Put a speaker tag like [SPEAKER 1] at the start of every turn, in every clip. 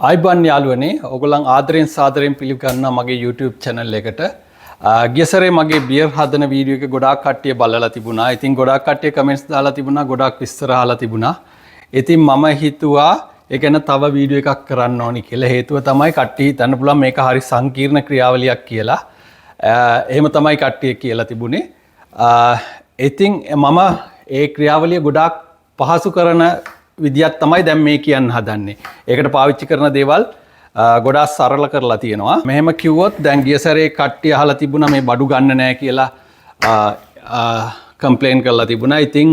[SPEAKER 1] ආයිබන් යාළුවනේ ඔයගොල්ලන් ආදරෙන් සාදරෙන් පිළිගන්නවා මගේ YouTube channel එකට. ගිය සැරේ මගේ බියර් හදන වීඩියෝ එක ගොඩාක් කට්ටිය බලලා තිබුණා. ඉතින් ගොඩාක් කට්ටිය කමෙන්ට්ස් දාලා තිබුණා, ගොඩාක් විස්තර අහලා තිබුණා. ඉතින් මම හිතුවා ඒ ගැන තව වීඩියෝ එකක් කරන්න ඕනි කියලා. හේතුව තමයි කට්ටිය හිතන්න පුළුවන් මේක හරි සංකීර්ණ ක්‍රියාවලියක් කියලා. එහෙම තමයි කට්ටිය කියලා තිබුණේ. ඉතින් මම ඒ ක්‍රියාවලිය ගොඩාක් පහසු කරන විදියක් තමයි දැන් මේ කියන්න හදන්නේ. ඒකට පාවිච්චි කරන දේවල් ගොඩාක් සරල කරලා තියෙනවා. මෙහෙම කිව්වොත් දැන් ගිය සැරේ කට්ටිය අහලා තිබුණා මේ බඩු ගන්න නැහැ කියලා කම්ප්ලේන් කරලා තිබුණා. ඉතින්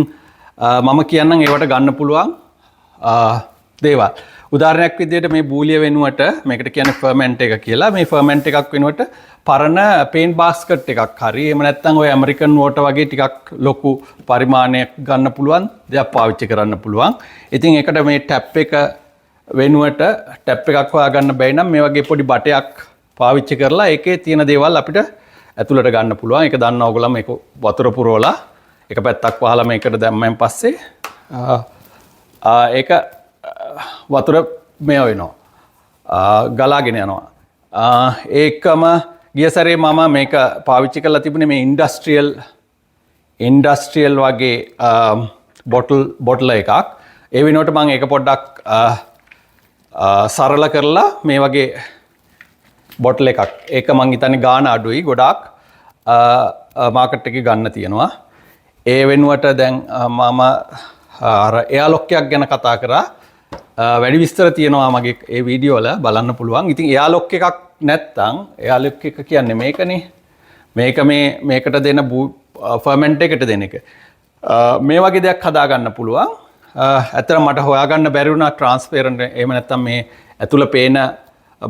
[SPEAKER 1] මම කියන්නම් ඒවට ගන්න පුළුවන් දේවල්. උදාහරණයක් විදිහට මේ බූලිය වෙනුවට මේකට කියන්නේ ෆර්මන්ට් එක කියලා. මේ ෆර්මන්ට් එකක් වෙනුවට පරණ පේන්ට් බාස්කට් එකක් හරි එහෙම නැත්නම් ඔය ඇමරිකන් වෝටර් වගේ ටිකක් ලොකු පරිමාණයක් ගන්න පුළුවන් දෙයක් පාවිච්චි කරන්න පුළුවන්. ඉතින් ඒකට මේ ටැප් එක වෙනුවට ටැප් එකක් හොයාගන්න බැයි නම් මේ වගේ පොඩි බටයක් පාවිච්චි කරලා ඒකේ තියෙන දේවල් අපිට ඇතුළට ගන්න පුළුවන්. ඒක දන්නා ඕගොල්ලෝ මේක වතුර පුරවලා එක පැත්තක් වහලා මේකට දැම්මෙන් පස්සේ ඒක වතුර මේ වෙනවා ගලාගෙන යනවා. ඒකම ගිය සැරේ මම මේක පාවිච්චි කරලා තිබුණේ මේ ඉන්ඩස්ට්‍රියල් වගේ බොටල් එකක්. ඒ වෙනුවට මම ඒක පොඩ්ඩක් සරල කරලා මේ වගේ බොටල් එකක්. ඒක මං හිතන්නේ ගාන අඩුයි ගොඩාක් මාකට් එකේ ගන්න තියෙනවා. ඒ වෙනුවට දැන් මම අර එයාලොක් එකක් ගැන කතා කරා. වැඩි විස්තර තියෙනවා මගේ ඒ වීඩියෝ වල බලන්න පුළුවන්. ඉතින් එයාලොක් එකක් නැත්තම් එයාලොක් එක කියන්නේ මේකනේ. මේක මේකට දෙන ෆර්මන්ට් එකට දෙන එක. මේ වගේ දෙයක් හදා ගන්න පුළුවන්. ඇත්තට මට හොයාගන්න බැරි වුණා ට්‍රාන්ස්පරන්ට් එහෙම නැත්තම් මේ ඇතුළ පේන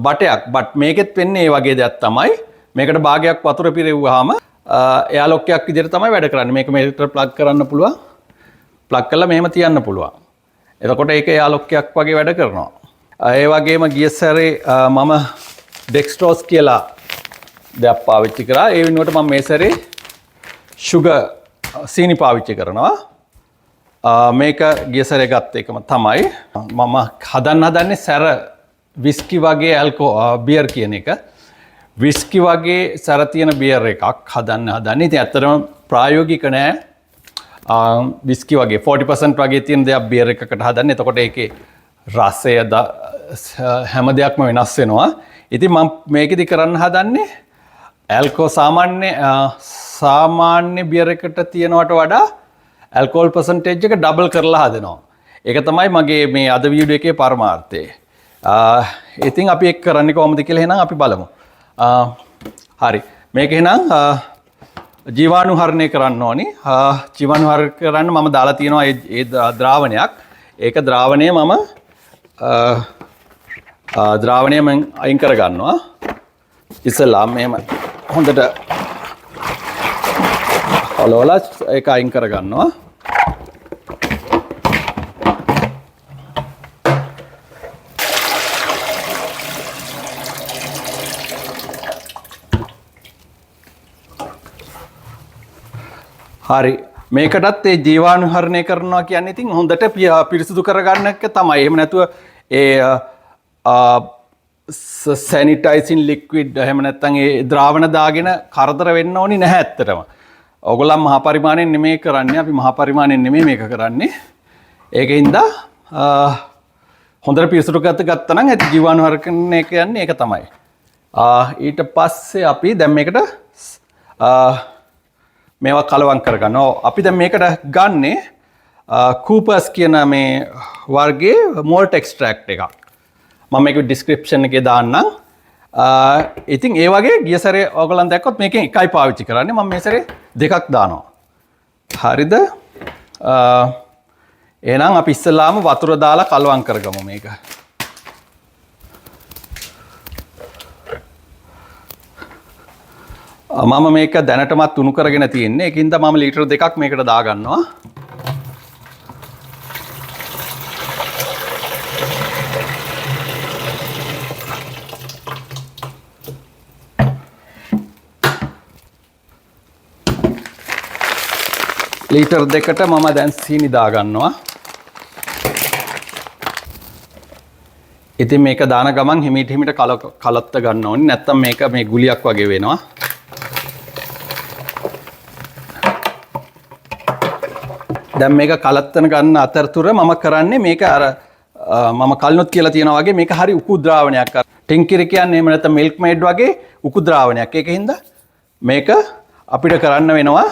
[SPEAKER 1] බටයක්. බට් මේකෙත් වෙන්නේ මේ වගේ දෙයක් තමයි. මේකට භාගයක් වතුර පිරෙව්වහම එයාලොක් එකක් විදිහට තමයි වැඩ කරන්නේ. මේක මේකට ප්ලග් කරන්න පුළුවන්. ප්ලග් කරලා මෙහෙම තියන්න පුළුවන්. එතකොට ඒක එයාලොක් එකක් වගේ වැඩ කරනවා. ඒ වගේම ගිය සැරේ මම ඩෙක්ස්ට්‍රෝස් කියලා දෙයක් පාවිච්චි කරා. ඒ වෙනුවට මම මේ සැරේ සුගර් සීනි පාවිච්චි කරනවා. මේක ගිය සැරේ ගත්ත එකම තමයි. මම හදන්නේ සැර විස්කි වගේ බියර් කියන එක. විස්කි වගේ සැර තියෙන බියර් එකක් හදන්නේ. ඉතින් ඇත්තටම ප්‍රායෝගික නෑ. විස්කි වගේ 40% වගේ තියෙන දෙයක් බියර් එකකට හදන්නේ. එතකොට ඒකේ රසය හැම දෙයක්ම වෙනස් වෙනවා. ඉතින් මම මේකෙදි කරන්න හදන්නේ සාමාන්‍ය බියර් එකට තියෙනවට වඩා ඇල්කොහොල් පර්සන්ටේජ් එක ඩබල් කරලා හදනවා. ඒක තමයි මගේ මේ අද වීඩියෝ එකේ පරමාර්ථය. ඉතින් අපි ඒක කරන්නේ කොහොමද කියලා එහෙනම් අපි බලමු. හරි. මේක එහෙනම් ජීවාණුහරණය කරන්න ඕනි. ජීවාණුහරණය කරන්න මම දාලා තියෙනවා ඒ ද්‍රාවණයක්. ඒක ද්‍රාවණය මම අයින් කර ගන්නවා. ඉස්සෙල්ලා මෙහෙම හොඳට හලවලා ඒක අයින් කර ගන්නවා. හරි. මේකටත් ඒ ජීවාණුහරණය කරනවා කියන්නේ ඉතින් හොඳට පිරිසිදු කරගන්න එක තමයි. එහෙම නැතුව ඒ සැනිටයිසින් ලික්විඩ් එහෙම නැත්නම් ඒ ද්‍රාවණ දාගෙන කරදර වෙන්න ඕනි නැහැ ඇත්තටම. ඕගොල්ලන් මහා පරිමාණයෙන් නෙමෙයි කරන්නේ. අපි මහා පරිමාණයෙන් නෙමෙයි මේක කරන්නේ. ඒකින්ද හොඳට පිරිසිදු ගත්තා නම් ඇති ජීවාණුහරණය කියන්නේ ඒක තමයි. ඊට පස්සේ අපි දැන් මේකට මේවා කලවම් කරගන්නවා. අපි දැන් මේකට ගන්නේ කූපර්ස් කියන මේ වර්ගයේ මෝල්ට් එක්ස්ට්‍රැක්ට් එකක්. මම මේක ඩිස්ක්‍රිප්ෂන් එකේ දාන්නම්. ඉතින් ඒ වගේ ගිය සැරේ ඔයගොල්ලන් දැක්කොත් මේකෙන් එකයි පාවිච්චි කරන්නේ. මම මේ සැරේ දෙකක් දානවා. හරිද? එහෙනම් අපි ඉස්සෙල්ලාම වතුර දාලා කලවම් කරගමු මේක. මම මේක දැනටමත් උණු කරගෙන තියෙන්නේ. ඒකින්ද මම ලීටර් 2ක් මේකට දාගන්නවා. ලීටර් 2කට මම දැන් සීනි දාගන්නවා. ඉතින් මේක දාන ගමන් හිමීට කලත්ත ගන්න ඕනේ. නැත්තම් මේක මේ ගුලියක් වගේ වෙනවා. දැන් මේක කලත්තන ගන්න අතරතුර මම කරන්නේ මේක අර මම කලිනුත් කියලා තියෙනවා වගේ මේක හරි උකු ද්‍රාවණයක්. ටින්කිරි කියන්නේ එහෙම නැත්නම් මිල්ක් මේඩ් වගේ උකු ද්‍රාවණයක්. ඒකින්ද මේක අපිට කරන්න වෙනවා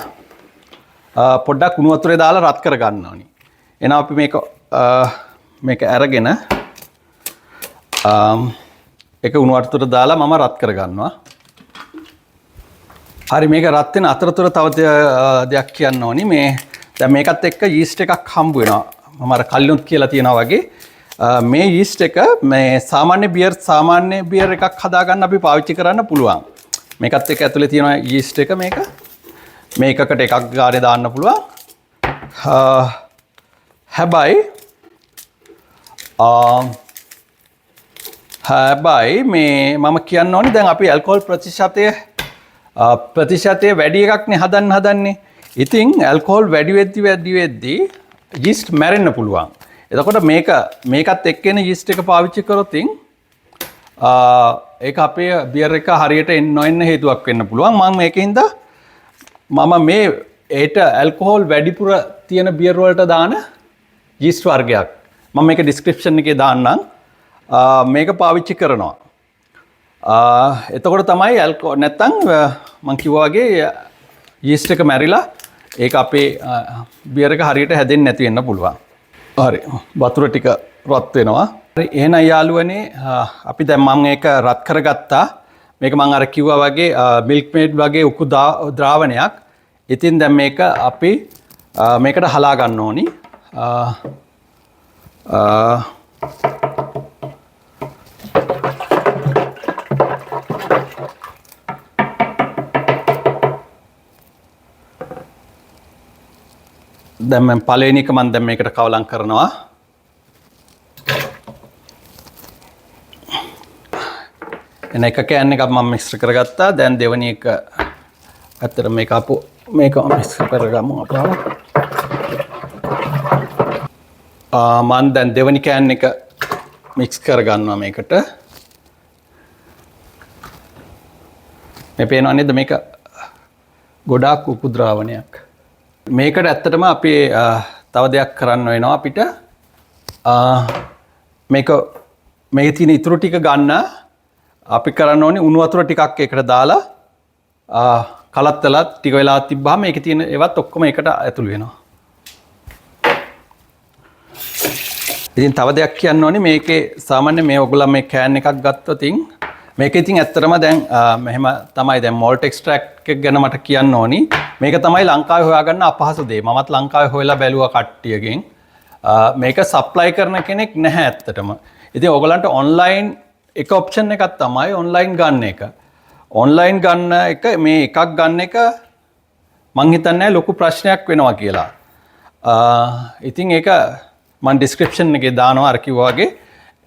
[SPEAKER 1] පොඩ්ඩක් උණු වතුරේ දාලා රත් කර ගන්න ඕනි. එහෙනම් අපි මේක අරගෙන ඒක උණු වතුරට දාලා මම රත් කර ගන්නවා. හරි මේක රත් වෙන අතරතුර තව දෙයක් කියන්න ඕනි. මේ දැන් මේකත් එක්ක යීස්ට් එකක් හම්බ වෙනවා. මම අර කලිනුත් කියලා තියෙනවා වගේ මේ යීස්ට් එක මේ සාමාන්‍ය බියර් එකක් හදාගන්න අපි පාවිච්චි කරන්න පුළුවන්. මේකත් එක්ක ඇතුලේ තියෙන යීස්ට් එක මේකකට එකක් ගානේ දාන්න පුළුවන්. හැබැයි මේ මම කියන්න ඕනේ දැන් අපි ඇල්කොහොල් ප්‍රතිශතය වැඩි එකක් නේ හදන්නේ. ඉතින් ඇල්කොහොල් වැඩි වෙද්දි යීස්ට් මැරෙන්න පුළුවන්. එතකොට මේකත් එක්කෙන යීස්ට් එක පාවිච්චි කරොත් ඒක අපේ බියර් එක හරියට නොඑන්න හේතුවක් වෙන්න පුළුවන්. මම මේකින්ද මම මේ ඒට ඇල්කොහොල් වැඩිපුර තියෙන බියර් වලට දාන යීස්ට් වර්ගයක් මම මේක ඩිස්ක්‍රිප්ෂන් එකේ දාන්නම්. මේක පාවිච්චි කරනවා. එතකොට තමයි නැත්තම් මම කිව්වා වගේ යීස්ට් එක මැරිලා ඒක අපේ බියර් එක හරියට හැදෙන්නේ නැති වෙන්න පුළුවන්. හරි වතුර ටික රත් වෙනවා. හරි එහෙනම් යාළුවනේ අපි දැන් මම ඒක රත් කරගත්තා. මේක මම අර කිව්වා වගේ මිල්ක් මේඩ් වගේ උකු ද්‍රාවණයක්. ඉතින් දැන් මේක අපි මේකට හලා ගන්න ඕනි. දැන් මම පළවෙනි එක මම දැන් මේකට කවලම් කරනවා. එන එක කෑන් එකක් මම මික්ස් කරගත්තා. දැන් දෙවෙනි එක අතර මේක මික්ස් කරගමු අපි. මම දැන් දෙවෙනි කෑන් එක මික්ස් කරගන්නවා මේකට. මේ පේනව නේද මේක ගොඩාක් උකු ද්‍රාවණයක්. මේකට ඇත්තටම අපි තව දෙයක් කරන්න වෙනවා අපිට. මේකේ තියෙන ඉතුරු ටික ගන්න අපි කරන්න ඕනේ උණු වතුර ටිකක් ඒකට දාලා කලත්තලා ටික වෙලා තිබ්බහම මේකේ තියෙන ඒවත් ඔක්කොම එකට ඇතුළු වෙනවා. ඉතින් තව දෙයක් කියන්න ඕනේ මේකේ සාමාන්‍ය මේ ඔයගොල්ලෝ මේ කෑන් එකක් ගත්තොත් මේකේ ඉතින් ඇත්තටම දැන් මෙහෙම තමයි දැන් මෝල්ට් එක්ස්ට්‍රැක්ට් එක ගැන මට කියන්න ඕනි. මේක තමයි ලංකාවේ හොයාගන්න අපහසු දේ. මමත් ලංකාවේ හොයලා බැලුවා කට්ටියකින්. මේක සප්ලයි කරන කෙනෙක් නැහැ ඇත්තටම. ඉතින් ඔයගලන්ට ඔන්ලයින් එක ඔප්ෂන් එකක් තමයි ඔන්ලයින් ගන්න එක. ඔන්ලයින් ගන්න එක මේ එකක් ගන්න එක මං හිතන්නේ ලොකු ප්‍රශ්නයක් වෙනවා කියලා. ඉතින් ඒක මම ඩිස්ක්‍රිප්ෂන් එකේ දානවා අර කිව්වා වගේ.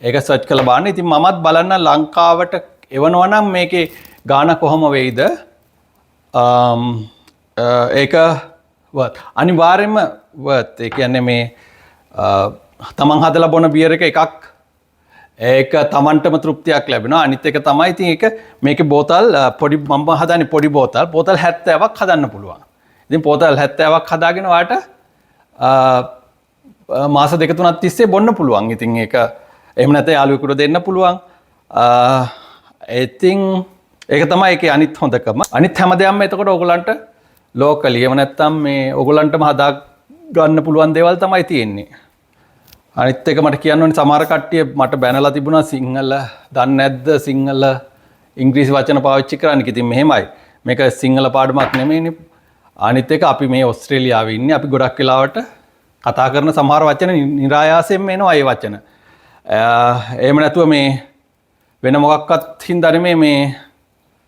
[SPEAKER 1] ඒක සර්ච් කරලා බලන්න. ඉතින් මමත් බලන්න ලංකාවට එවනවා නම් මේකේ ගාණ කොහොම වෙයිද? ඒක අනිවාර්යයෙන්ම worth. ඒ කියන්නේ මේ තමන් හදලා බොන බියර් එකක් ඒක තමන්ටම තෘප්තියක් ලැබෙනවා. අනිත් එක තමයි ඉතින් ඒක මේකේ බෝතල් පොඩි මම හදන්නේ පොඩි බෝතල් 70ක් හදන්න පුළුවන්. ඉතින් බෝතල් 70ක් හදාගෙන ඔයාට මාස දෙක තුනක් තිස්සේ බොන්න පුළුවන්. ඉතින් ඒක එහෙම නැත්නම් යාළුවෙකුට දෙන්න පුළුවන්. ඉතින් ඒක තමයි ඒකේ අනිත් හොඳකම. අනිත් හැමදේම එතකොට ඕගලන්ට ලෝකලි එහෙම නැත්නම් මේ ඕගලන්ටම හදා ගන්න පුළුවන් දේවල් තමයි තියෙන්නේ. අනිත් එක මට කියන්න ඕනේ සමහර කට්ටිය මට බැනලා තිබුණා සිංහල දන්නේ නැද්ද සිංහල ඉංග්‍රීසි වචන පාවිච්චි කරන්න. ඉතින් මෙහෙමයි. මේක සිංහල පාඩමක් නෙමෙයිනේ. අනිත් එක අපි මේ ඕස්ට්‍රේලියාවේ ඉන්නේ. අපි ගොඩක් වෙලාවට කතා කරන සමහර වචන નિરાයාසයෙන්ම එනවා ඒ වචන. එහෙම නැතුව මේ වෙන මොකක්වත් හින්දා නෙමෙයි මේ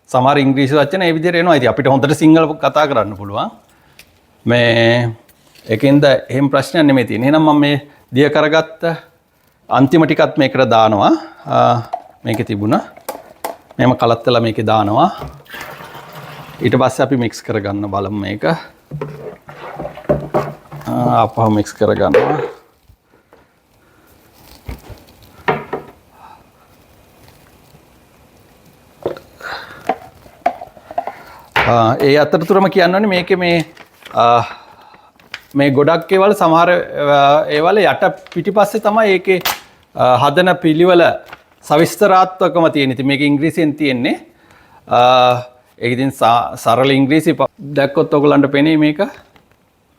[SPEAKER 1] සමහර ඉංග්‍රීසි වචන ඒ විදිහට එනවා. ඉතින් අපිට හොඳට සිංහල කතා කරන්න පුළුවන්. මේ ඒකෙන්ද එහෙම ප්‍රශ්නයක් නෙමෙයි තියෙන්නේ. එහෙනම් මම මේ දිය කරගත්ත අන්තිම ටිකත් මේකට දානවා. මේකේ තිබුණා. මේම කලත්තලා මේකේ දානවා. ඊට පස්සේ අපි මික්ස් කරගන්න බලමු මේක. ආපහු මික්ස් කරගන්නවා. ඒ අතරතුරම කියන්න ඕනේ මේකේ මේ ගොඩක් ඒවල සමහර ඒවල යට පිටිපස්සේ තමයි ඒකේ හදන පිළිවෙල සවිස්තරාත්මකම තියෙන. ඉතින් මේක ඉංග්‍රීසියෙන් තියෙන්නේ. ඒක ඉතින් සරල ඉංග්‍රීසි දැක්කොත් ඔයගලන්ට පෙනේ මේක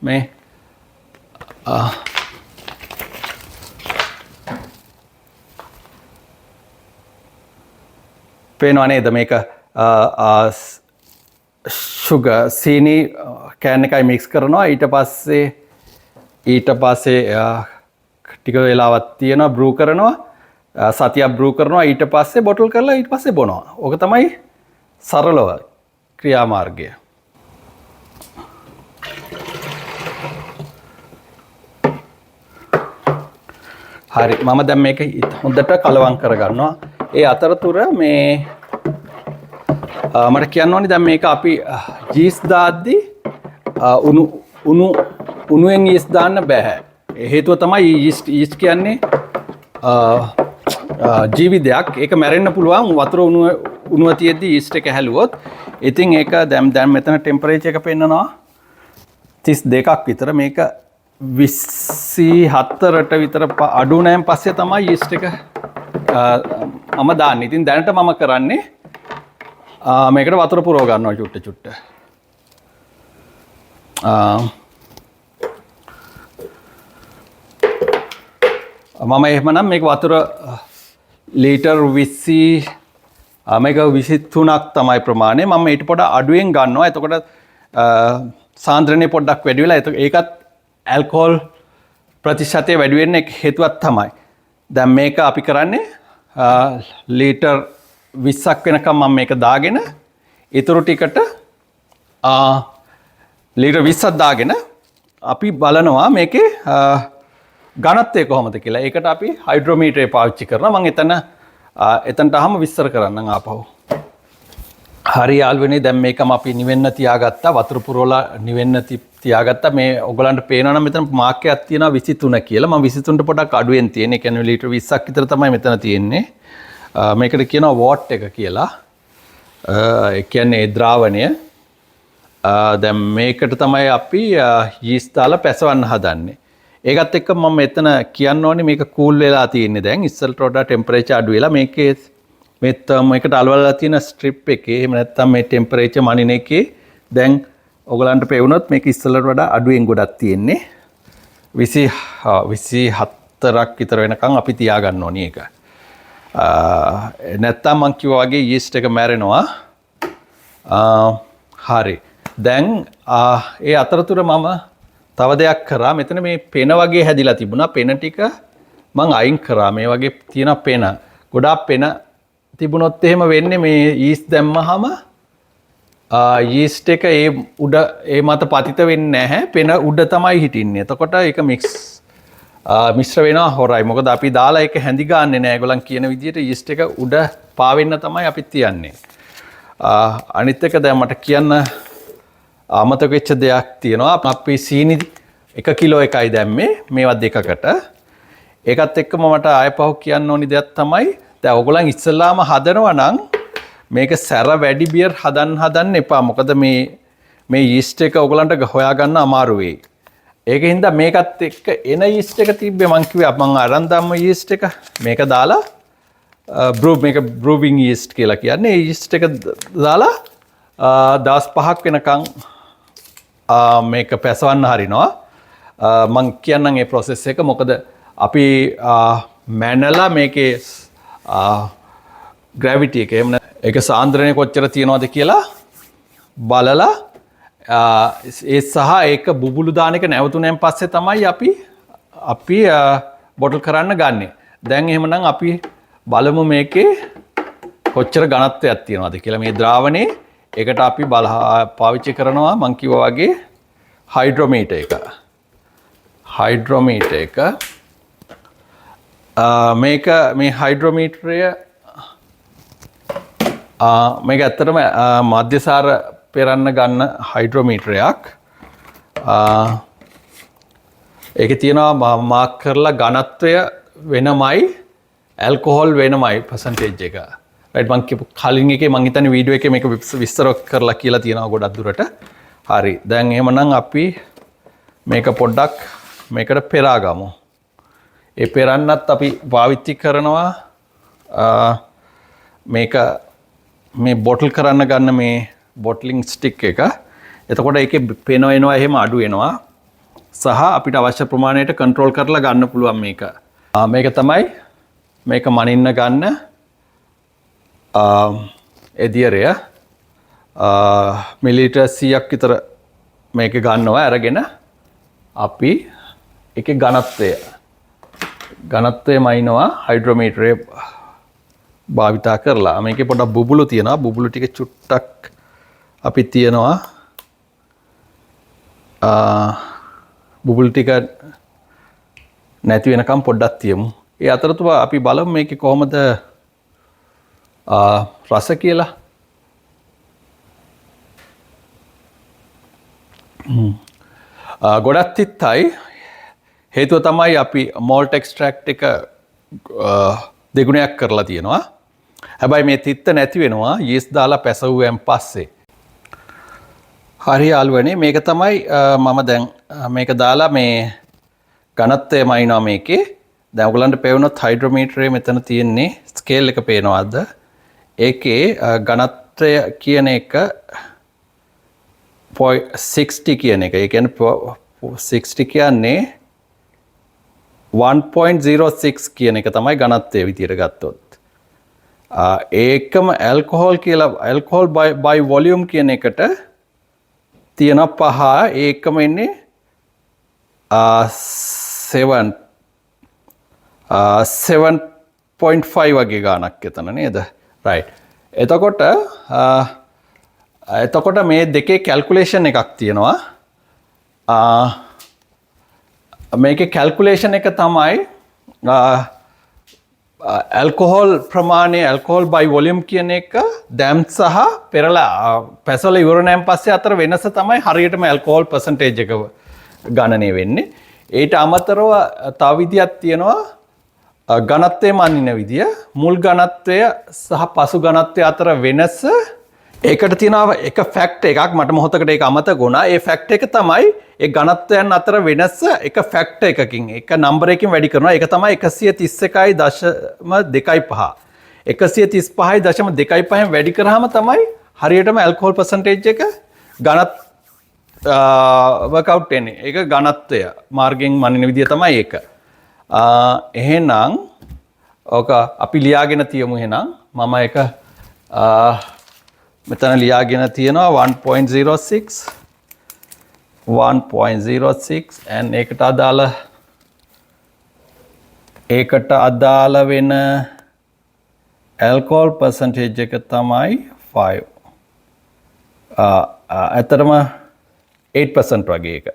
[SPEAKER 1] මේ පේනවා නේද මේක sugar සීනි කෑන් එකයි මික්ස් කරනවා ඊට පස්සේ ටික වෙලාවක් තියෙනවා බ්‍රූ කරනවා සතියක් බ්‍රූ කරනවා ඊට පස්සේ බොටල් කරලා ඊට පස්සේ බොනවා. ඕක තමයි සරලව ක්‍රියාමාර්ගය. හරි මම දැන් මේක හොඳට කලවම් කරගන්නවා. ඒ අතරතුර මේ මට කියන්න ඕනේ දැන් මේක අපි ජීස් දාද්දී උණුවෙන් යීස් දාන්න බෑ. හේතුව තමයි යීස්ට් කියන්නේ ජීවිතයක්. ඒක මැරෙන්න පුළුවන් වතුර උණුව තියෙද්දි යීස්ට් එක හැලුවොත්. ඉතින් ඒක දැන් මෙතන ටෙම්පරේචර් එක පෙන්නනවා 32ක් විතර. මේක 24ට විතර අඩු නැන් පස්සේ තමයි යීස්ට් එක මම දාන්නේ. ඉතින් දැනට මම කරන්නේ මේකට වතුර පුරව ගන්නවා චුට්ට. මම එහෙමනම් මේක වතුර ලීටර් 20 මේක 23ක් තමයි ප්‍රමාණය. මම ඊට පොඩ්ඩක් අඩුවෙන් ගන්නවා. එතකොට සාන්ද්‍රණය පොඩ්ඩක් වැඩි වෙලා ඒකත් ඇල්කොහොල් ප්‍රතිශතය වැඩි වෙන්න හේතුවක් තමයි. දැන් මේක අපි කරන්නේ ලීටර් 20ක් වෙනකම් මම මේක දාගෙන ඊටු ටිකට ලීටර් 20ක් දාගෙන අපි බලනවා මේකේ ඝනත්වය කොහොමද කියලා. ඒකට අපි හයිඩ්‍රෝමීටරය පාවිච්චි කරනවා. මම එතනට අහම විස්තර කරන්නම් ආපහු. හරි යාළුවනේ දැන් මේකම අපි නිවෙන්න තියාගත්තා. වතුර පුරවලා නිවෙන්න තියාගත්තා. මේ ඔයගලන්ට පේනවා නම් මෙතන මාක් එකක් තියෙනවා 23 කියලා. මම 23ට පොඩක් අඩුවෙන් තියෙන. ඒ කියන්නේ ලීටර් 20ක් විතර තමයි මෙතන තියෙන්නේ. මේකට කියනවා වෝට් එක කියලා. ඒ කියන්නේ ද්‍රාවණය. දැන් මේකට තමයි අපි යීස්ට් දාලා පැසවන්න හදන්නේ. ඒකත් එක්ක මම මෙතන කියන්න ඕනේ මේක කූල් වෙලා තියෙන්නේ දැන්. ඉස්සෙල්ට වඩා ටෙම්පරේචර් අඩු වෙලා මේකේ මේ තර්ම් එකට අලවලා තියෙන ස්ට්‍රිප් එකේ එහෙම නැත්නම් මේ ටෙම්පරේචර් මනින එකේ දැන් ඔයගලන්ට පෙවුනොත් මේක ඉස්සෙල්ලට වඩා අඩුවෙන් ගොඩක් තියෙන්නේ. 24ක් විතර වෙනකන් අපි තියාගන්න ඕනේ ඒක. නැත්තම් මං කිව්වා වගේ යීස්ට් එක මැරෙනවා. හරි. දැන් ඒ අතරතුර මම තව දෙයක් කරා. මෙතන මේ පෙන වගේ හැදිලා තිබුණා. පෙන ටික මං අයින් කරා. මේ වගේ තියෙන පෙන. ගොඩාක් පෙන තිබුණොත් එහෙම වෙන්නේ මේ යීස්ට් දැම්මහම යීස්ට් එක ඒ මත පතිත වෙන්නේ නැහැ. පෙන උඩ තමයි හිටින්නේ. එතකොට ඒක මිශ්‍ර වෙනවා හොරයි. මොකද අපි දාලා ඒක හැඳි ගන්නෙ නෑ. ඒගොල්ලන් කියන විදිහට යීස්ට් එක උඩ පාවෙන්න තමයි අපි තියන්නේ. අනිත් එක දැන් මට කියන්න අමතක වෙච්ච දෙයක් තියෙනවා. අපි සීනි 1 කිලෝ එකයි දැම්මේ මේවා දෙකකට. ඒකත් එක්කම මට ආයෙ පහු කියන්න ඕනි දෙයක් තමයි දැන් ඔයගොල්ලන් ඉස්සෙල්ලාම හදනවා නම් මේක සැර වැඩි බියර් හදන්න එපා. මොකද මේ යීස්ට් එක ඔයගොල්ලන්ට හොයාගන්න අමාරු වෙයි. ඒක හින්දා මේකත් එක්ක එන යීස්ට් එක තිබ්බේ මං කිව්වා මං අරන් දැම්ම යීස්ට් එක මේක දාලා මේක බ්‍රූවිං යීස්ට් කියලා කියන්නේ. ඒ යීස්ට් එක දාලා දවස් 5ක් වෙනකන් මේක පැසවන්න හරිනවා. මං කියන්නම් ඒ process එක. මොකද අපි මැනලා මේකේ gravity එක එහෙම ඒක සාන්ද්‍රණය කොච්චර තියනවද කියලා බලලා ඒ සහ ඒක බුබුලු දාන එක නැවතුණෙන් පස්සේ තමයි අපි බොටල් කරන්න ගන්නෙ. දැන් එහෙමනම් අපි බලමු මේකේ කොච්චර ඝනත්වයක් තියනවද කියලා. මේ ද්‍රාවණේ ඒකට අපි පාවිච්චි කරනවා මං කිව්වා වගේ හයිඩ්‍රෝමීටර් එක. හයිඩ්‍රෝමීටර් එක මේක මේ හයිඩ්‍රෝමීටරය මේක ඇත්තටම මධ්‍යසාර පෙරන්න ගන්න හයිඩ්‍රෝමීටරයක්. ඒක තියෙනවා මාක් කරලා ඝනත්වය වෙනමයි ඇල්කොහොල් වෙනමයි පර්සන්ටේජ් එක. රයිට් මම කියපු කලින් එකේ මම හිතන්නේ වීඩියෝ එකේ මේක විස්තර කරලා කියලා තියෙනවා ගොඩක් දුරට. හරි. දැන් එහෙමනම් අපි මේක පොඩ්ඩක් මේකට පෙරාගමු. ඒ පෙරන්නත් අපි පාවිච්චි කරනවා මේක මේ බොටල් කරන්න ගන්න මේ බොටලින් ස්ටික් එක. එතකොට ඒකේ පේනවා එනවා එහෙම අඩු වෙනවා. සහ අපිට අවශ්‍ය ප්‍රමාණයට කන්ට්‍රෝල් කරලා ගන්න පුළුවන් මේක. මේක තමයි මේක මනින්න ගන්න එදියරය මිලිලීටර් 100ක් විතර මේක ගන්නවා අරගෙන අපි ඒකේ ඝනත්වය මනිනවා හයිඩ්‍රෝමීටරේ භාවිතා කරලා. මේකේ පොඩක් බුබුලු තියෙනවා. බුබුලු ටික චුට්ටක් අපි තියනවා බුබුලු ටික නැති වෙනකම් පොඩ්ඩක් තියමු. ඒ අතරතුර අපි බලමු මේකේ කොහොමද රස කියලා. ගොඩක් තිත්තයි. හේතුව තමයි අපි මෝල්ට් එක්ස්ට්‍රැක්ට් එක දෙගුණයක් කරලා තියෙනවා. හැබැයි මේ තිත්ත නැති වෙනවා යීස්ට් දාලා පැසවුවෙන් පස්සේ. හරි යාළුවනේ මේක තමයි මම දැන් මේක දාලා මේ ඝනත්වය මනිනවා මේකේ. දැන් ඔයගලන්ට පේනොත් හයිඩ්‍රෝමීටරේ මෙතන තියෙන්නේ ස්කේල් එක පේනවද? ඒකේ ඝනත්වය කියන එක 60 කියන එක. ඒ කියන්නේ 60 කියන්නේ 1.06 කියන එක තමයි ඝනත්වය විදියට ගත්තොත්. ඒකම ඇල්කොහොල් කියලා ඇල්කොහොල් by volume කියන එකට තියෙන 5 ඒකම ඉන්නේ 7.5 වගේ ගානක් එතන නේද? රයිට්. එතකොට මේ දෙකේ කැල්කුලේෂන් එකක් තියෙනවා. මේකේ කැල්කුලේෂන් එක තමයි ඇල්කොහොල් ප්‍රමාණය ඇල්කොහොල් by volume කියන එක දැම් සහ පෙරලා පැසවල ඉවරණයෙන් පස්සේ අතර වෙනස තමයි හරියටම ඇල්කොහොල් percentage එක ගණනය වෙන්නේ. ඊට අමතරව තව විදියක් තියෙනවා ඝනත්වය මනින විදිය. මුල් ඝනත්වය සහ පසු ඝනත්වය අතර වෙනස ඒකට තියෙනවා එක ෆැක්ට් එකක් මට මොහොතකට ඒක අමතක වුණා. ඒ ෆැක්ට් එක තමයි ඒ ඝනත්වයන් අතර වෙනස එක ෆැක්ට් එකකින් එක නම්බර් එකකින් වැඩි කරනවා. ඒක තමයි 131.25. 135.25න් වැඩි කරාම තමයි හරියටම ඇල්කොහොල් percentage එක workout වෙන්නේ. ඒක ඝනත්වය මාර්ගයෙන් මනින විදිය තමයි ඒක. එහෙනම් ඕක අපි ලියාගෙන තියමු. එහෙනම් මම ඒක මෙතන ලියාගෙන තියෙනවා 1.06 and ඒකට අදාළ වෙන alcohol percentage එක තමයි 5. ඇත්තටම 8% වගේ එක.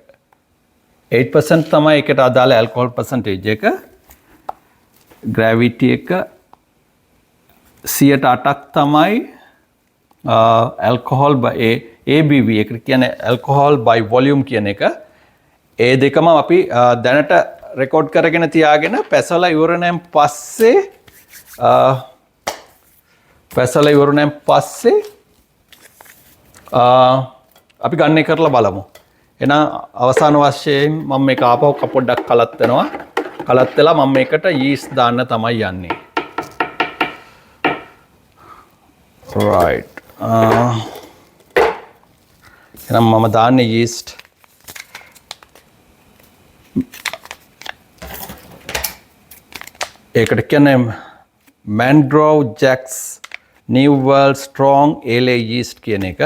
[SPEAKER 1] 8% තමයි ඒකට අදාළ alcohol percentage එක. gravity එක 108ක් තමයි alcohol by ABV එකට කියන්නේ alcohol by volume කියන එක. ඒ දෙකම අපි දැනට රෙකෝඩ් කරගෙන තියාගෙන පැසවලා ඉවරණයෙන් පස්සේ අපි ගණනය කරලා බලමු. එහෙනම් අවසාන වශයෙන් මම මේක ආපහු පොඩ්ඩක් කලත්වනවා. කලත් වෙලා මම මේකට යීස්ට් දාන්න තමයි යන්නේ. right. එහෙනම් මම දාන්නේ යීස්ට්. ඒකට කියන්නේ Mangrove Jacks New World Strong Ale Yeast කියන එක.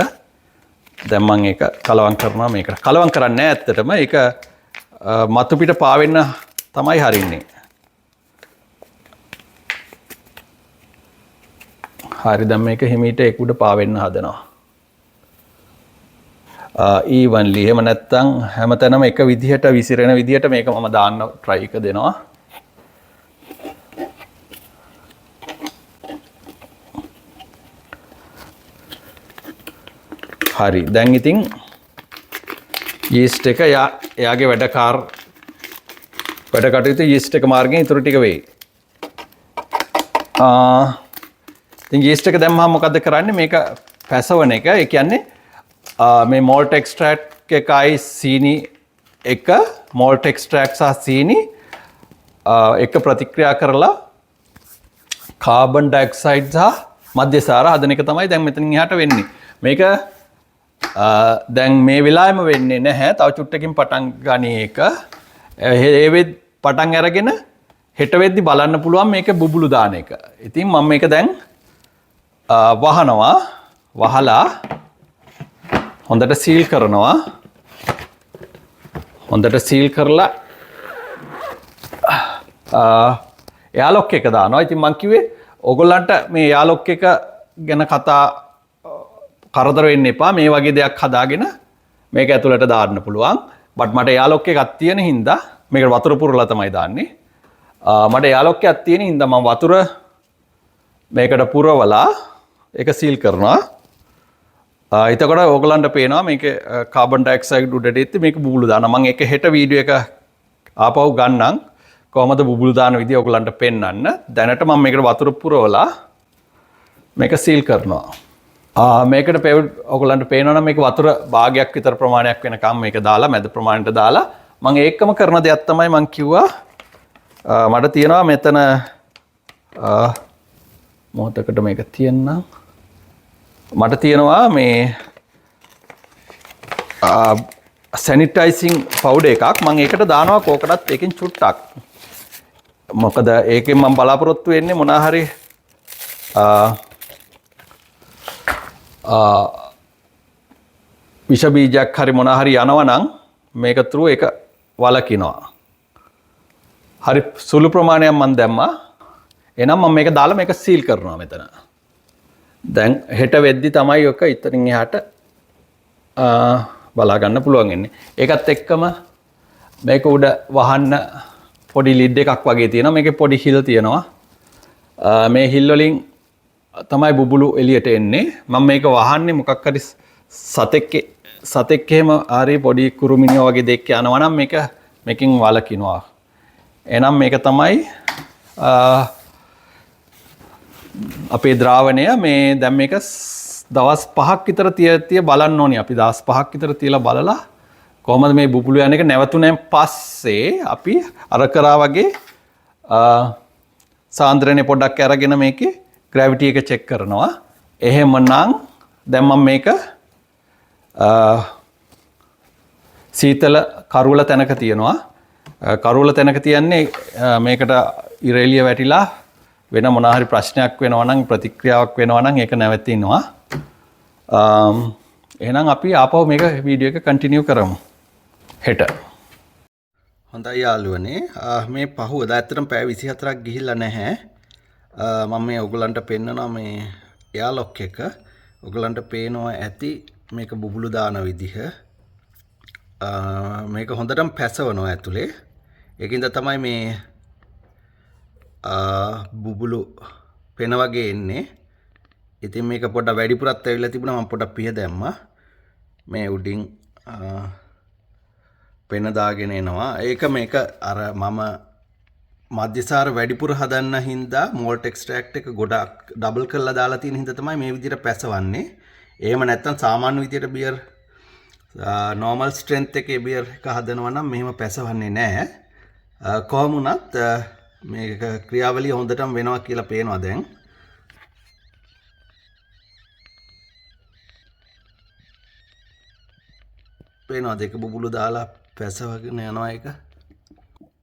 [SPEAKER 1] දැන් මම ඒක කලවම් කරනවා මේකට. කලවම් කරන්නේ නැහැ ඇත්තටම. ඒක මතු පිට පාවෙන්න තමයි හරින්නේ. හරි දැන් මේක හිමීට ඒක උඩ පාවෙන්න හදනවා. evenly එහෙම නැත්නම් හැමතැනම එක විදිහට විසිරෙන විදිහට මේක මම දාන්න try එක දෙනවා. හරි දැන් ඉතින් යීස්ට් එක එයාගේ වැඩ කටයුතු යීස්ට් එක මාර්ගයෙන් ඉතුරු ටික වෙයි. ඉතින් යීස්ට් එක දැම්මම මොකද කරන්නේ? මේක පැසවන එක. ඒ කියන්නේ මේ මෝල්ට් එක්ස්ට්‍රැක්ට් එකයි සීනි එක මෝල්ට් එක්ස්ට්‍රැක්ට් සහ සීනි එක ප්‍රතික්‍රියා කරලා කාබන් ඩයොක්සයිඩ් සහ මධ්‍යසාර හදන එක තමයි දැන් මෙතනින් එහාට වෙන්නේ. මේක දැන් මේ වෙලාවෙම වෙන්නේ නැහැ. තව චුට්ටකින් පටන් ගනී එක. ඒ වෙද්දි පටන් අරගෙන හෙට වෙද්දි බලන්න පුළුවන් මේක බුබුලු දාන එක. ඉතින් මම මේක දැන් වහනවා. වහලා හොඳට සීල් කරනවා. හොඳට සීල් කරලා එයාලොක් එක දානවා. ඉතින් මං කිව්වේ ඕගොල්ලන්ට මේ එයාලොක් එක ගැන කතා කරදර වෙන්න එපා. මේ වගේ දෙයක් හදාගෙන මේක ඇතුළට දාන්න පුළුවන්. බට් මට එයාලොක් එකක් තියෙන හින්දා මේකට වතුර පුරලා තමයි දාන්නේ. මට එයාලොක් එකක් තියෙන හින්දා මම වතුර මේකට පුරවලා ඒක සීල් කරනවා. එතකොට ඕගොල්ලන්ට පේනවා මේක කාබන් ඩයොක්සයිඩ් උඩට එද්දි මේක බුබුලු දානවා. මම ඒක හෙට වීඩියෝ එක ආපහු ගන්නම්. කොහොමද බුබුලු දාන විදිය ඔයගලන්ට පෙන්වන්න. දැනට මම මේකට වතුර පුරවලා මේක සීල් කරනවා. මේකට ඔයගලන්ට පේනවනම් මේක වතුර භාගයක් විතර ප්‍රමාණයක් වෙනකම් මේක දාලා මැද ප්‍රමාණයට දාලා මම ඒකම කරන දෙයක් තමයි මම කිව්වා මට තියෙනවා මෙතන මොහොතකට මේක තියන්නම්. මට තියෙනවා මේ සැනිටයිසිං පවුඩර් එකක්. මම ඒකට දානවා කෝකනට් එකකින් චුට්ටක්. මොකද ඒකෙන් මම බලාපොරොත්තු වෙන්නේ මොනවා හරි විෂ බීජයක් හරි මොනවා හරි යනවා නම් මේක through ඒක වලකිනවා. හරි සුළු ප්‍රමාණයක් මම දැම්මා. එහෙනම් මම මේක දාලා මේක සීල් කරනවා මෙතන. දැන් හෙට වෙද්දි තමයි ඔක ඉතින් එහාට බලා ගන්න පුළුවන් වෙන්නේ. ඒකත් එක්කම මේක උඩ වහන්න පොඩි ලිඩ් එකක් වගේ තියෙනවා. මේකේ පොඩි හිල් තියෙනවා. මේ හිල් වලින් තමයි බුබුලු එළියට එන්නේ. මම මේක වහන්නේ මොකක් හරි සතෙක් එහෙම හරි පොඩි කුරුමිනියෝ වගේ දෙයක් යනවා නම් මේකෙන් වලකිනවා. එහෙනම් මේක තමයි අපේ ද්‍රාවණය. මේ දැන් මේක දවස් 5ක් විතර තිය බලන්න ඕනේ. අපි දවස් 5ක් විතර තියලා බලලා කොහොමද මේ බුබුලු යන එක නැවතුණෙන් පස්සේ අපි අර කරා වගේ සාන්ද්‍රණය පොඩ්ඩක් අරගෙන මේකේ ග්‍රැවිටි එක චෙක් කරනවා. එහෙමනම් දැන් මම මේක සීතල කරුවල තැනක තියනවා. කරුවල තැනක තියන්නේ මේකට ඉරෙලිය වැටිලා වෙන මොනවා හරි ප්‍රශ්නයක් වෙනවා නම් ප්‍රතික්‍රියාවක් වෙනවා නම් ඒක නැවතිනවා. එහෙනම් අපි ආපහු මේක වීඩියෝ එක කන්ටිනියු කරමු හෙට. හොඳයි යාළුවනේ, මේ පහුවදා ඇත්තටම පැය 24ක් ගිහිල්ලා නැහැ. මම මේ ඔයගලන්ට පෙන්නනවා මේ එයාලොක් එක. ඔයගලන්ට පේනවා ඇති මේක බුබුලු දාන විදිහ. මේක හොඳටම පැසවනවා ඇතුලේ. ඒකින්ද තමයි මේ බුබුලු පෙන වගේ එන්නේ. ඉතින් මේක පොඩ්ඩක් වැඩිපුරත් ඇවිල්ලා තිබුණා. මම පොඩ්ඩක් පිහ දැම්මා. මේ උඩින් පෙන දාගෙන එනවා. මේක අර මම මධ්‍යසාර වැඩිපුර හදන්න හින්දා මෝල්ට් එක්ස්ට්‍රැක්ට් එක ගොඩක් ඩබල් කරලා දාලා තියෙන හින්දා තමයි මේ විදිහට පැසවන්නේ. එහෙම නැත්නම් සාමාන්‍ය විදිහට බියර් normal strength එකේ බියර් එක හදනවා නම් මෙහෙම පැසවන්නේ නැහැ. කොහොම වුණත් මේක ක්‍රියාවලිය හොඳටම වෙනවා කියලා පේනවා දැන්. පේනවා දෙක බුබුලු දාලා පැසවගෙන යනවා එක.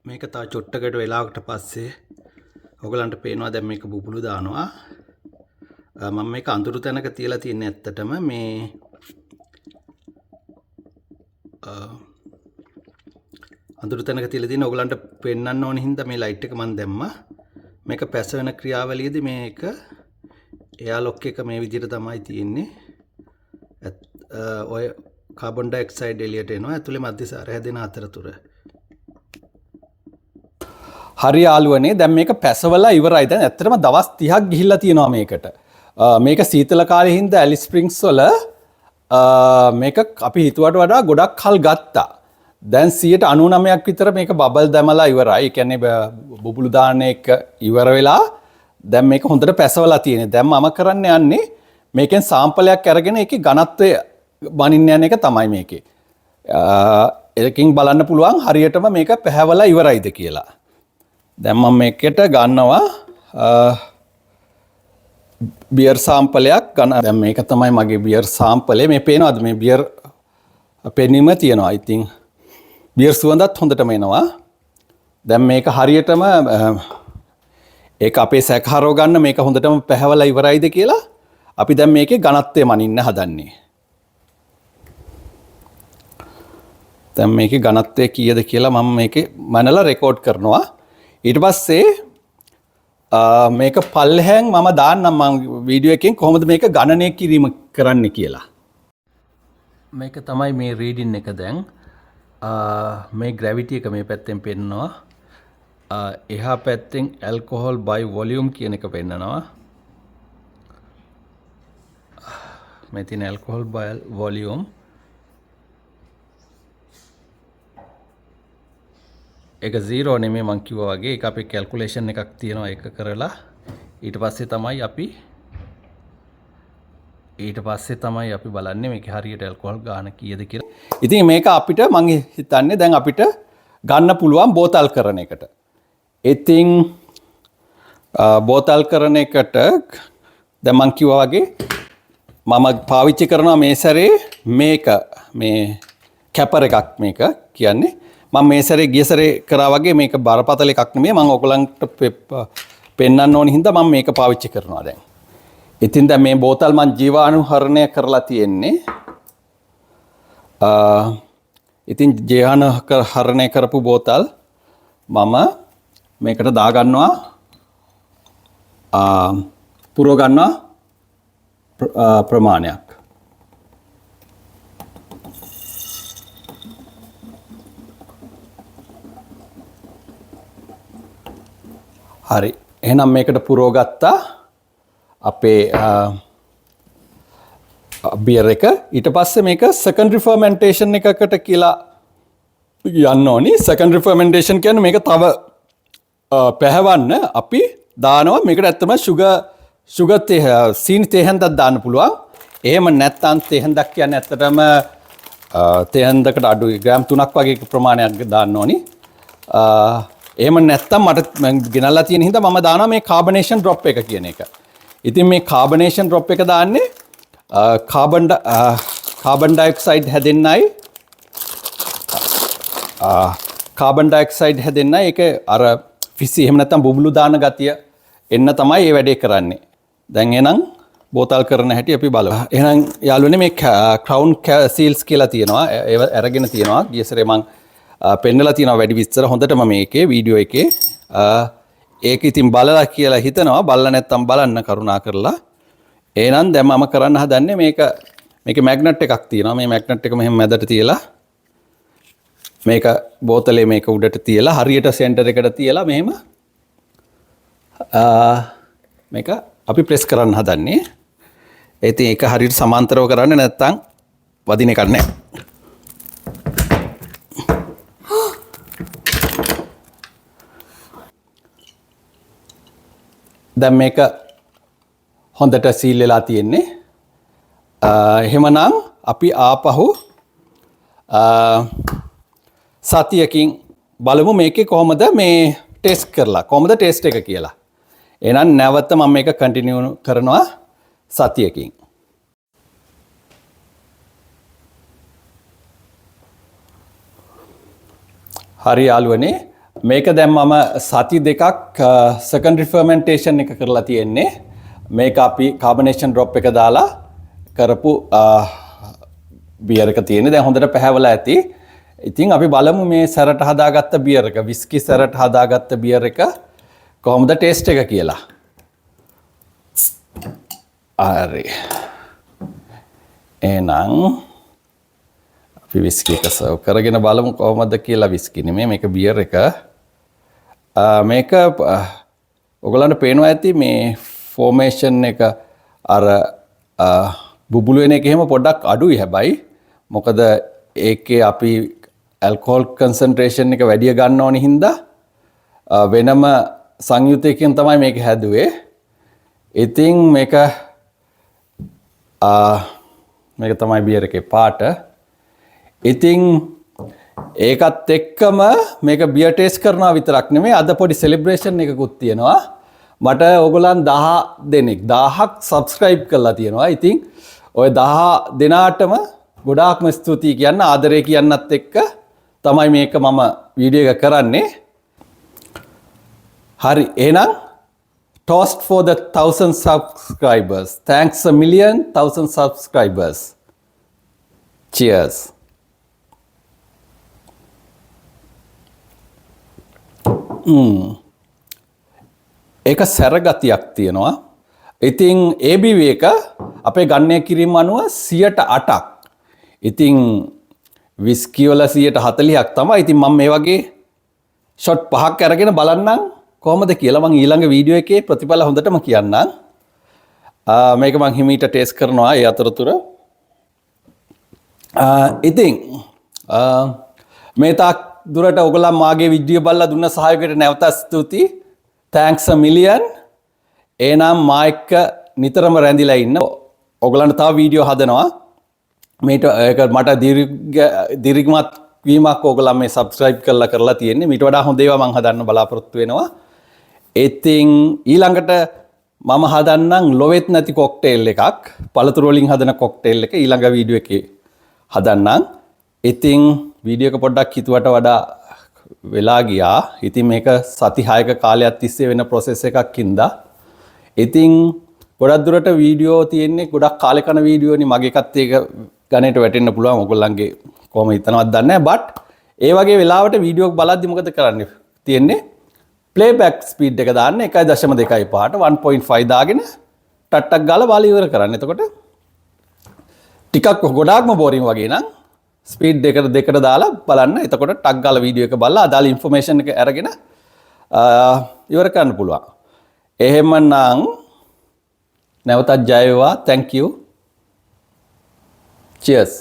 [SPEAKER 1] මේක තව චොට්ටකට වෙලාවකට පස්සේ ඔයගලන්ට පේනවා දැන් මේක බුබුලු දානවා. මම මේක අඳුරු තැනක තියලා තියන්නේ ඇත්තටම මේ අඳුරු තැනක තියලා තියෙන ඔයගලන්ට පෙන්වන්න ඕන හින්දා මේ ලයිට් එක මම දැම්මා. මේක පැසවෙන ක්‍රියාවලියේදී මේක එයාලොක් එක මේ විදිහට තමයි තියෙන්නේ. ඔය කාබන් ඩයොක්සයිඩ් එළියට එනවා ඇතුලේ මධ්‍යසාර හැදෙන අතරතුර. හරි යාළුවනේ, දැන් මේක පැසවලා ඉවරයි. දැන් ඇත්තටම දවස් 30ක් ගිහිල්ලා තියෙනවා මේකට. මේක සීතල කාලේ හින්දා ඇලිස් ස්ප්‍රින්ග්ස් වල මේක අපි හිතුවට වඩා ගොඩක් කල් ගත්තා. දැන් 99ක් විතර මේක බබල් දැමලා ඉවරයි. ඒ කියන්නේ බුබුලු දාන එක ඉවර වෙලා දැන් මේක හොඳට පැසවලා තියෙන්නේ. දැන් මම කරන්න යන්නේ මේකෙන් සාම්පලයක් අරගෙන ඒකේ ඝනත්වය බනින්න යන එක තමයි මේකේ. ඒකකින් බලන්න පුළුවන් හරියටම මේක පැහැවලා ඉවරයිද කියලා. දැන් මම මේකට ගන්නවා බියර් සාම්පලයක් ගන්න. දැන් මේක තමයි මගේ බියර් සාම්පලේ. මේ පේනවද මේ බියර් පෙනීම තියෙනවා. ඉතින් බියර් සුවඳත් හොඳටම එනවා. දැන් මේක හරියටම ඒක අපේ සැකහරව ගන්න මේක හොඳටම පැහැවලා ඉවරයිද කියලා අපි දැන් මේකේ ඝනත්වය මනින්න හදන්නේ. දැන් මේකේ ඝනත්වය කීයද කියලා මම මේකේ මනලා රෙකෝඩ් කරනවා. ඊට පස්සේ මේක පල්ලෙහෙන් මම දාන්නම් මම වීඩියෝ එකෙන් කොහොමද මේක ගණනය කිරීම කරන්න කියලා. මේක තමයි මේ රීඩින් එක දැන්. මේ ග්‍රැවිටි එක මේ පැත්තෙන් පෙන්නනවා. එහා පැත්තෙන් ඇල්කොහොල් බයි වොලියුම් කියන එක පෙන්නනවා. මේ තියෙන ඇල්කොහොල් බයි වොලියුම් ඒක 0 නෙමෙයි මං කිව්වා වගේ. ඒක අපේ කැල්කියුලේෂන් එකක් තියෙනවා. ඒක කරලා ඊට පස්සේ තමයි අපි බලන්නේ මේක හරියට ඇල්කොහොල් ගාන කීයද කියලා. ඉතින් මේක අපිට මං හිතන්නේ දැන් අපිට ගන්න පුළුවන් බෝතල් කරන එකට. ඉතින් බෝතල් කරන එකට දැන් මං කිව්වා වගේ මම පාවිච්චි කරනවා මේ සැරේ මේක මේ කැපර් එකක් මේක කියන්නේ. මම මේ සැරේ ගිය සැරේ කරා වගේ මේක බරපතල එකක් නෙමෙයි. මම ඔයගලන්ට පෙන්වන්න ඕන හින්දා මම මේක පාවිච්චි කරනවා දැන්. ඉතින් දැන් මේ බෝතල් මම ජීවාණුහරණය කරලා තියෙන්නේ. ඉතින් ජීවාණුහරණය කරපු බෝතල් මම මේකට දා ගන්නවා පුරව ගන්නවා ප්‍රමාණයක්. හරි. එහෙනම් මේකට පුරව ගත්තා අපේ බියර් එක. ඊට පස්සේ මේක සෙකන්ඩරි ෆර්මෙන්ටේෂන් එකකට කියලා යන්න ඕනි. සෙකන්ඩරි ෆර්මෙන්ටේෂන් කියන්නේ මේක තව පැහැවන්න අපි දානවා. මේකට ඇත්තම සුගර් සීනි තෙහෙන්දක් දාන්න පුළුවන්. එහෙම නැත්නම් තෙහෙන්දක් කියන්නේ ඇත්තටම තෙහෙන්දකට අඩුයි. ග්‍රෑම් 3ක් වගේ ප්‍රමාණයක් දාන්න ඕනි. එහෙම නැත්නම් මට ගෙනල්ලා තියෙන හින්දා මම දානවා මේ කාබනේෂන් ඩ්‍රොප් එක කියන එක. ඉතින් මේ කාබනේෂන් ඩ්‍රොප් එක දාන්නේ කාබන් ඩයොක්සයිඩ් හැදෙන්නයි කාබන් ඩයොක්සයිඩ් හැදෙන්නයි ඒක අර ෆිසි එහෙම නැත්නම් බුබුලු දාන ගතිය එන්න තමයි මේ වැඩේ කරන්නේ. දැන් එහෙනම් බෝතල් කරන හැටි අපි බලමු. එහෙනම් යාළුවනේ මේ ක්‍රවුන් සීල්ස් කියලා තියෙනවා. ඒව අරගෙන තියෙනවා. ගියසරේ මම පෙන්නලා තියෙනවා වැඩි විස්තර හොඳටම මේකේ වීඩියෝ එකේ. ඒක ඉතින් බලලා කියලා හිතනවා. බලලා නැත්තම් බලන්න කරුණා කරලා. එහෙනම් දැන් මම කරන්න හදන්නේ මේකේ මැග්නට් එකක් තියෙනවා. මේ මැග්නට් එක මෙහෙම මැදට තියලා මේක බෝතලේ මේක උඩට තියලා හරියට සෙන්ටර් එකට තියලා මෙහෙම මේක අපි ප්‍රෙස් කරන්න හදන්නේ. ඉතින් ඒක හරියට සමාන්තරව කරන්න නැත්තම් වදින එකක් නැහැ. දැන් මේක හොඳට සීල් වෙලා තියෙන්නේ. එහෙමනම් අපි ආපහු සතියකින් බලමු මේකේ කොහොමද මේ ටෙස්ට් කරලා කොහොමද ටෙස්ට් එක කියලා. එහෙනම් නැවත මම මේක කන්ටිනියු කරනවා සතියකින්. හරි යාළුවනේ මේක දැන් මම සති දෙකක් සෙකන්ඩරි ෆර්මෙන්ටේෂන් එක කරලා තියෙන්නේ. මේක අපි කාබනේෂන් ඩ්‍රොප් එක දාලා කරපු බියර් එක තියෙන්නේ. දැන් හොඳට පැහැවලා ඇති. ඉතින් අපි බලමු මේ සැරට හදාගත්ත බියර් එක විස්කි සැරට හදාගත්ත බියර් එක කොහොමද ටේස්ට් එක කියලා. හරි. එහෙනම් අපි විස්කි එක සර්ව් කරගෙන බලමු කොහොමද කියලා. විස්කි නෙමෙයි මේක බියර් එක. මේක ඔයගලන්ට පේනවා ඇති මේ ෆෝමේෂන් එක අර බුබුලු වෙන එක එහෙම පොඩ්ඩක් අඩුයි හැබැයි. මොකද ඒකේ අපි ඇල්කොහොල් කන්සන්ට්‍රේෂන් එක වැඩි ගන්න ඕනි හින්දා වෙනම සංයුතයකින් තමයි මේක හැදුවේ. ඉතින් මේක තමයි බියර් එකේ පාට. ඉතින් ඒකත් එක්කම මේක බියර් ටේස්ට් කරනවා විතරක් නෙමෙයි අද පොඩි සෙලිබ්‍රේෂන් එකකුත් තියෙනවා. මට ඕගොල්ලන් 1000ක් සබ්ස්ක්‍රයිබ් කරලා තියෙනවා. ඉතින් ඔය 10 දෙනාටම ගොඩාක්ම ස්තුතියි කියන්න ආදරේ කියන්නත් එක්ක තමයි මේක මම වීඩියෝ එක කරන්නේ. හරි එහෙනම් toast for the 1000 subscribers. Thanks a million 1000 subscribers. Cheers. ඒක සැරගතියක් තියෙනවා. ඉතින් ABV එක අපේ ගණනය කිරීම අනුව 108ක්. ඉතින් විස්කි වල 140ක් තමයි. ඉතින් මම මේ වගේ ෂොට් 5ක් අරගෙන බලන්නම් කොහොමද කියලා මම ඊළඟ වීඩියෝ එකේ ප්‍රතිඵල හොඳටම කියන්නම්. මේක මම හිමීට ටෙස්ට් කරනවා ඒ අතරතුර. ඉතින් මේ තාක් දුරට ඔයගොල්ලන් මාගේ වීඩියෝ බලලා දුන්න සහයෝගයට නැවත ස්තුතියි. Thanks a million. එහෙනම් මා එක්ක නිතරම රැඳිලා ඉන්න. ඔයගොල්ලන්ට තව වීඩියෝ හදනවා. මේක මට දීර්ඝමත් වීමක් ඔයගොල්ලන් මේ සබ්ස්ක්‍රයිබ් කරලා තියෙන්නේ. මීට වඩා හොඳ ඒවා මම හදන්න බලාපොරොත්තු වෙනවා. ඉතින් ඊළඟට මම හදන්නම් ලොවෙත් නැති කොක්ටේල් එකක්. පළතුරු වලින් හදන කොක්ටේල් එක ඊළඟ වීඩියෝ එකේ හදන්නම්. ඉතින් වීඩියෝ එක පොඩ්ඩක් හිතුවට වඩා වෙලා ගියා. ඉතින් මේක සති 6ක කාලයක් තිස්සේ වෙන process එකක් ඉඳලා. ඉතින් ගොඩක් දුරට වීඩියෝ තියෙන්නේ ගොඩක් කාලේ කන වීඩියෝනේ මගේ එකත් ඒක ගණේට වැටෙන්න පුළුවන් ඔයගොල්ලන්ගේ කොහොම හිතනවද දන්නේ නැහැ. බට් ඒ වගේ වෙලාවට වීඩියෝ එක බලද්දි මොකද කරන්නේ? තියෙන්නේ playback speed එක දාන්න 1.25 පාට 1.5 දාගෙන ටට්ටක් ගාලා බලලා ඉවර කරන්න. එතකොට ටිකක් ගොඩාක්ම බෝරින් වගේ නම් ස්පීඩ් දෙකට දාලා බලන්න. එතකොට ටක් ගාලා වීඩියෝ එක බලලා අදාළ ඉන්ෆර්මේෂන් එක අරගෙන ඉවර කරන්න පුළුවන්. එහෙමනම් නැවතත් ජය වේවා. Thank you. Cheers.